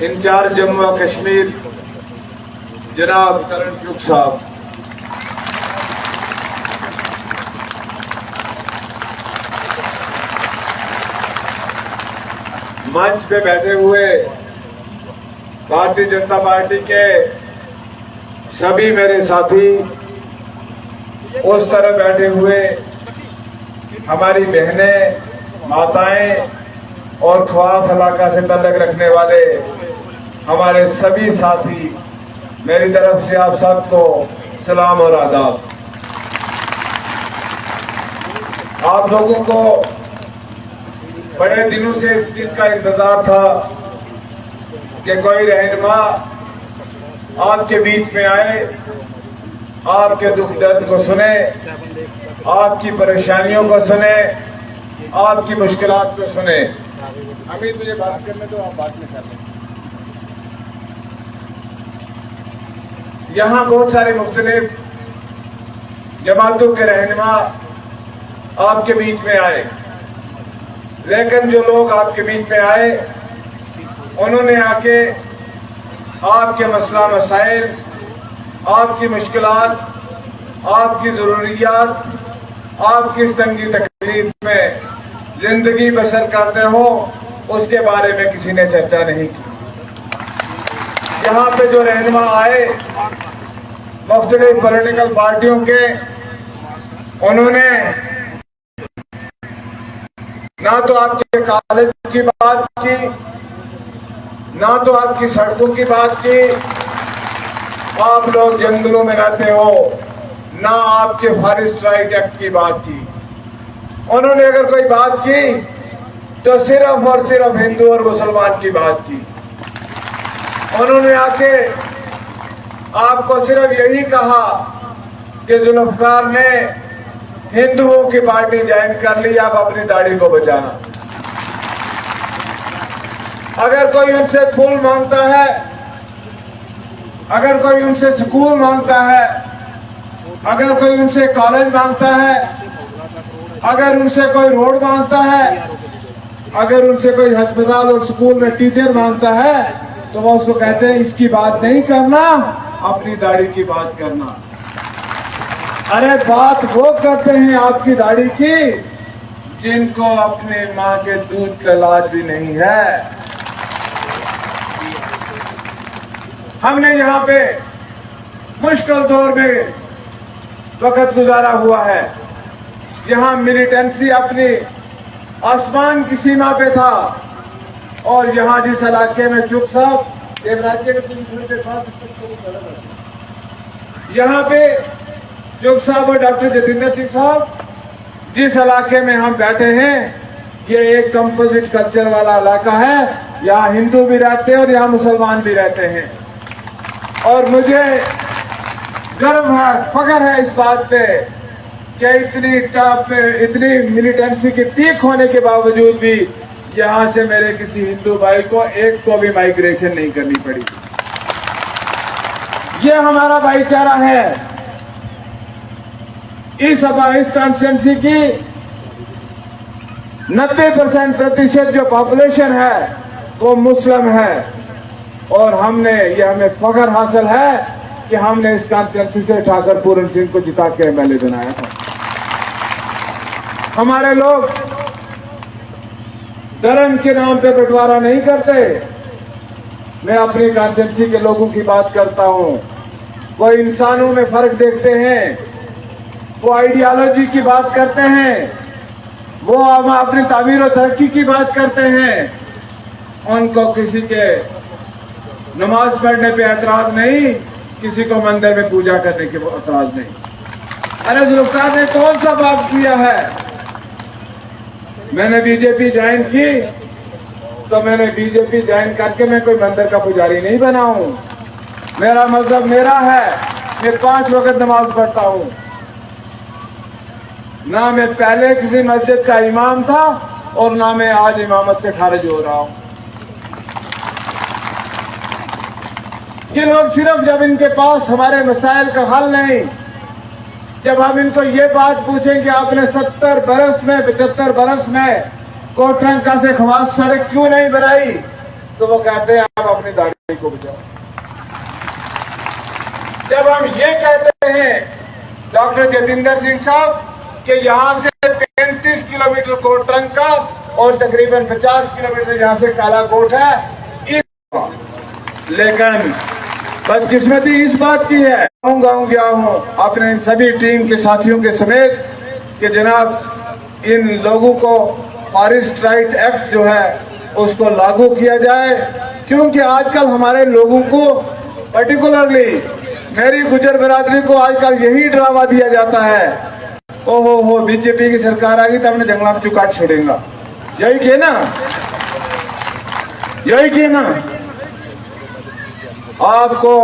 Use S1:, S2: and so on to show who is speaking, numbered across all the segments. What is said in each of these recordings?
S1: In charge Jammu और कश्मीर जनाब करण चुग साहब, मंच पे बैठे हुए भारतीय जनता पार्टी के सभी मेरे साथी, उस तरह बैठे हुए हमारी बहनें, माताएं और ख्वास इलाका से तल्लक रखने वाले हमारे सभी साथी, मेरी तरफ से आप सबको सलाम और आदाब। आप लोगों को बड़े दिनों से इस दिन का इंतजार था कि कोई रहनुमा आपके बीच में आए, आपके दुख दर्द को सुने, आपकी परेशानियों को सुने, आपकी मुश्किलात को सुने। अमित, मुझे बात करने दो, आप बात नहीं कर लें। यहाँ बहुत सारे मुख्तलिफ जमातों के रहनुमा आपके बीच में आए, लेकिन जो लोग आपके बीच में आए उन्होंने आके आपके मसला मसाइल, आपकी मुश्किलात, आपकी ज़रूरियात, आप किस तंगी तकलीफ में जिंदगी बसर करते हो, उसके बारे में किसी ने चर्चा नहीं की। यहाँ पे जो रहनुमा आए मुख्तलिफ पॉलिटिकल पार्टियों के, उन्होंने ना तो आपके कॉलेज की बात की, ना तो आपकी सड़कों की बात की, आप लोग जंगलों में रहते हो, ना आपके फॉरेस्ट राइट एक्ट की बात की। उन्होंने अगर कोई बात की तो सिर्फ और सिर्फ हिंदू और मुसलमान की बात की। उन्होंने आके आपको सिर्फ यही कहा कि जुल्फकार ने हिंदुओं की पार्टी ज्वाइन कर ली, आप अपनी दाढ़ी को बचाना। अगर कोई उनसे फूल मांगता है, अगर कोई उनसे स्कूल मांगता है, अगर कोई उनसे कॉलेज मांगता है, अगर उनसे कोई रोड मांगता है, अगर उनसे कोई अस्पताल और स्कूल में टीचर मांगता है, तो वो उसको कहते हैं इसकी बात नहीं करना, अपनी दाढ़ी की बात करना। अरे बात वो करते हैं आपकी दाढ़ी की जिनको अपने माँ के दूध का लाज भी नहीं है। हमने यहाँ पे मुश्किल दौर में वक्त गुजारा हुआ है, यहाँ मिलिटेंसी अपनी आसमान की सीमा पे था, और यहाँ जिस इलाके में चुग साहब एक राज्य के यहाँ पे चुग साहब और डॉक्टर जतिंदर सिंह साहब जिस इलाके में हम बैठे हैं, ये एक कंपोजिट कल्चर वाला इलाका है। यहाँ हिंदू भी रहते हैं और यहाँ मुसलमान भी रहते हैं, और मुझे गर्व है, फख्र है इस बात पे कि इतनी टफ, इतनी मिलिटेंसी की पीक होने के बावजूद भी यहाँ से मेरे किसी हिंदू भाई को एक को भी माइग्रेशन नहीं करनी पड़ी। ये हमारा भाईचारा है। इस कॉन्स्टिट्यूंसी की 90% जो पॉपुलेशन है वो मुस्लिम है, और हमें फख्र हासिल है कि हमने इस कॉन्स्टिट्यूंसी से ठाकुर पूरन सिंह को जिता के एमएलए बनाया था। हमारे लोग धर्म के नाम पे बंटवारा नहीं करते। मैं अपनी कॉन्स्टिट्यूंसी के लोगों की बात करता हूं। वो इंसानों में फर्क देखते हैं, वो आइडियोलॉजी की बात करते हैं, वो हम अपनी तामीर और तरक्की की बात करते हैं। उनको किसी के नमाज पढ़ने पे एतराज नहीं, किसी को मंदिर में पूजा करने के एतराज नहीं। अरे जुल्फकार ने कौन सा पाप किया है? मैंने बीजेपी ज्वाइन की तो मैंने बीजेपी ज्वाइन करके मैं कोई मंदिर का पुजारी नहीं बना हूं। मेरा मजहब मेरा है, मैं 5 वक्त नमाज पढ़ता हूं। ना मैं पहले किसी मस्जिद का इमाम था और ना मैं आज इमामत से खारिज हो रहा हूं। ये लोग सिर्फ जब इनके पास हमारे मसाइल का हल नहीं, जब हम इनको ये बात पूछें कि आपने 70 बरस में 75 बरस में कोटरंका से खवास सड़क क्यों नहीं बनाई, तो वो कहते हैं आप अपनी दाढ़ी को बचाओ। जब हम ये कहते हैं डॉक्टर जतिंदर सिंह साहब कि यहाँ से 35 किलोमीटर कोटरंग का और तकरीबन 50 किलोमीटर यहाँ से कालाकोट है, लेकिन बदकिस्मती इस बात की है, गाँव गया हूँ अपने इन सभी टीम के साथियों के समेत कि जनाब इन लोगों को फॉरेस्ट राइट एक्ट जो है उसको लागू किया जाए, क्योंकि आजकल हमारे लोगों को पर्टिकुलरली मेरी गुजर बिरादरी को आजकल यही डरावा दिया जाता है, ओहो हो बीजेपी की सरकार आ गई तो हमने जंगला में चुकाट छोड़ेगा। यही के ना, यही के ना। आपको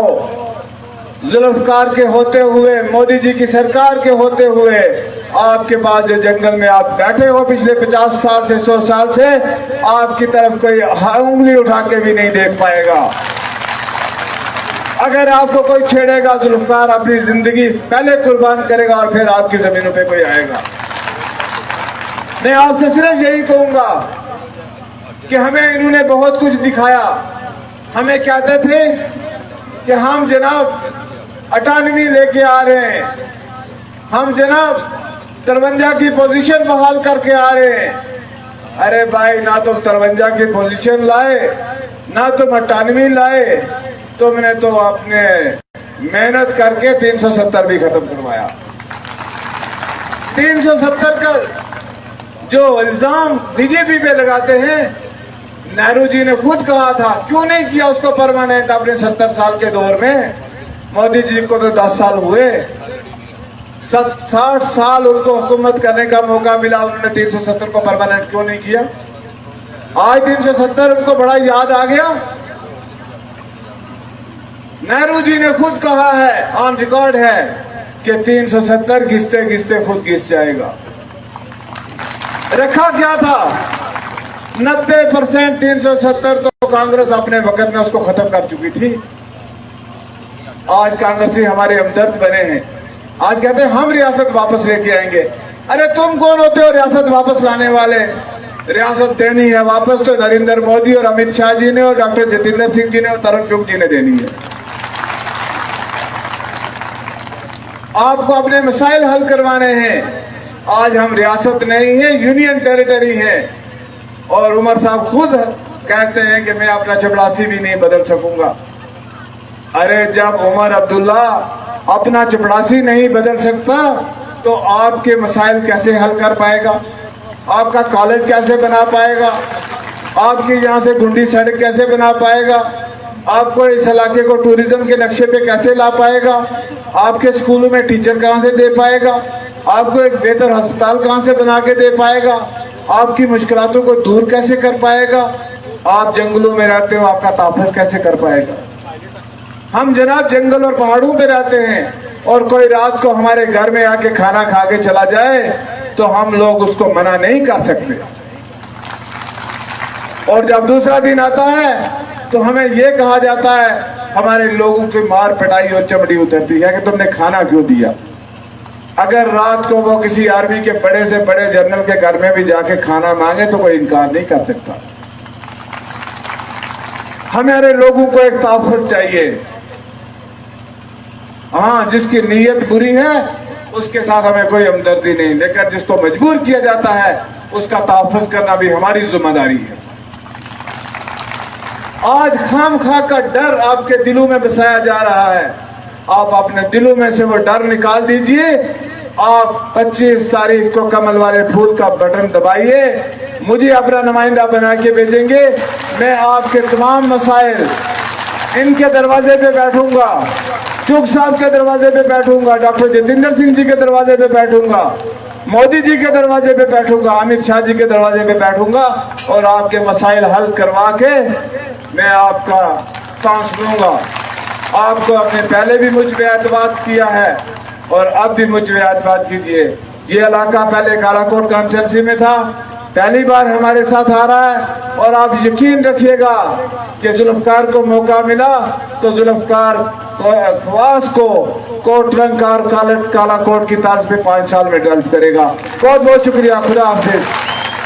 S1: जुल्फकार के होते हुए, मोदी जी की सरकार के होते हुए आपके पास जो जंगल में आप बैठे हो पिछले 50 साल से 100 साल से, आपकी तरफ कोई उंगली उठा के भी नहीं देख पाएगा। अगर आपको कोई छेड़ेगा जुल्फकार अपनी जिंदगी पहले कुर्बान करेगा और फिर आपकी जमीनों पे कोई आएगा। मैं आपसे सिर्फ यही कहूंगा कि हमें इन्होंने बहुत कुछ दिखाया। हमें कहते थे कि हम जनाब 98 लेके आ रहे हैं, हम जनाब 53 की पोजीशन बहाल करके आ रहे हैं। अरे भाई, ना तुम 53 की पोजीशन लाए, ना तुम 98 लाए, तुमने तो अपने मेहनत करके 370 भी खत्म करवाया। 370 का जो इल्जाम बीजेपी पे लगाते हैं, नेहरू जी ने खुद कहा था, क्यों नहीं किया उसको परमानेंट अपने 70 साल के दौर में। मोदी जी को तो 10 साल हुए, 60 साल उनको हुकूमत करने का मौका मिला, उन्होंने 370 को परमानेंट क्यों नहीं किया। आज 370 उनको बड़ा याद आ गया। नेहरू जी ने खुद कहा है, ऑन रिकॉर्ड है, कि 370 घिसते घिसते खुद घिस जाएगा। रखा क्या था, 90% 370 तो कांग्रेस अपने वक्त में उसको खत्म कर चुकी थी। आज कांग्रेसी हमारे हमदर्द बने हैं, आज कहते हैं हम रियासत वापस लेके आएंगे। अरे तुम कौन होते हो रियासत वापस लाने वाले? रियासत देनी है वापस तो नरेंद्र मोदी और अमित शाह जी ने और डॉक्टर जतिंदर सिंह जी ने और तरुण चुग जी ने देनी है। आपको अपने मसाइल हल करवाने हैं। आज हम रियासत नहीं है, यूनियन टेरिटरी है। और उमर साहब खुद कहते हैं कि मैं अपना चपड़ासी भी नहीं बदल सकूंगा। अरे जब उमर अब्दुल्ला अपना चपड़ासी नहीं बदल सकता तो आपके मसाइल कैसे हल कर पाएगा? आपका कॉलेज कैसे बना पाएगा? आपके यहाँ से गुंडी सड़क कैसे बना पाएगा? आपको इस इलाके को टूरिज्म के नक्शे पे कैसे ला पाएगा? आपके स्कूलों में टीचर कहाँ से दे पाएगा? आपको एक बेहतर अस्पताल कहाँ से बना के दे पाएगा? आपकी मुश्किलातों को दूर कैसे कर पाएगा? आप जंगलों में रहते हो, आपका तहफ़्फ़ुज़ कैसे कर पाएगा? हम जनाब जंगल और पहाड़ों पे रहते हैं और कोई रात को हमारे घर में आके खाना खा के चला जाए तो हम लोग उसको मना नहीं कर सकते। और जब दूसरा दिन आता है तो हमें यह कहा जाता है, हमारे लोगों की मार पिटाई और चमड़ी उतरती है कि तुमने खाना क्यों दिया। अगर रात को वो किसी आर्मी के बड़े से बड़े जनरल के घर में भी जाके खाना मांगे तो कोई इनकार नहीं कर सकता। हमारे लोगों को एक तहफ़्फ़ुज़ चाहिए। हाँ, जिसकी नीयत बुरी है उसके साथ हमें कोई हमदर्दी नहीं, लेकिन जिसको मजबूर किया जाता है उसका तहफ़्फ़ुज़ करना भी हमारी जिम्मेदारी है। आज खामखा का डर आपके दिलों में बसाया जा रहा है। आप अपने दिलों में से वो डर निकाल दीजिए। आप 25 तारीख को कमल वाले फूल का बटन दबाइए, मुझे अपना नुमाइंदा बना के भेजेंगे। मैं आपके तमाम मसाइल इनके दरवाजे पे बैठूंगा, चुग साहब के दरवाजे पे बैठूंगा, डॉक्टर जतिंदर सिंह जी के दरवाजे पे बैठूंगा, मोदी जी के दरवाजे पे बैठूंगा, अमित शाह जी के दरवाजे पे बैठूंगा और आपके मसाइल हल करवा के मैं आपका सांस लूंगा। आपको आपने पहले भी मुझ पे एतबार किया है और अब भी मुझ पे एतबार कीजिए। ये इलाका पहले कालाकोट कॉन्स्टिट्यूंसी में था, पहली बार हमारे साथ आ रहा है और आप यकीन रखिएगा कि जुल्फकार को मौका मिला तो जुल्फकार खवास को कोटरंग और कालाकोट की तारीख पे 5 साल में डेवलप करेगा। बहुत बहुत शुक्रिया। खुदा हाफिज।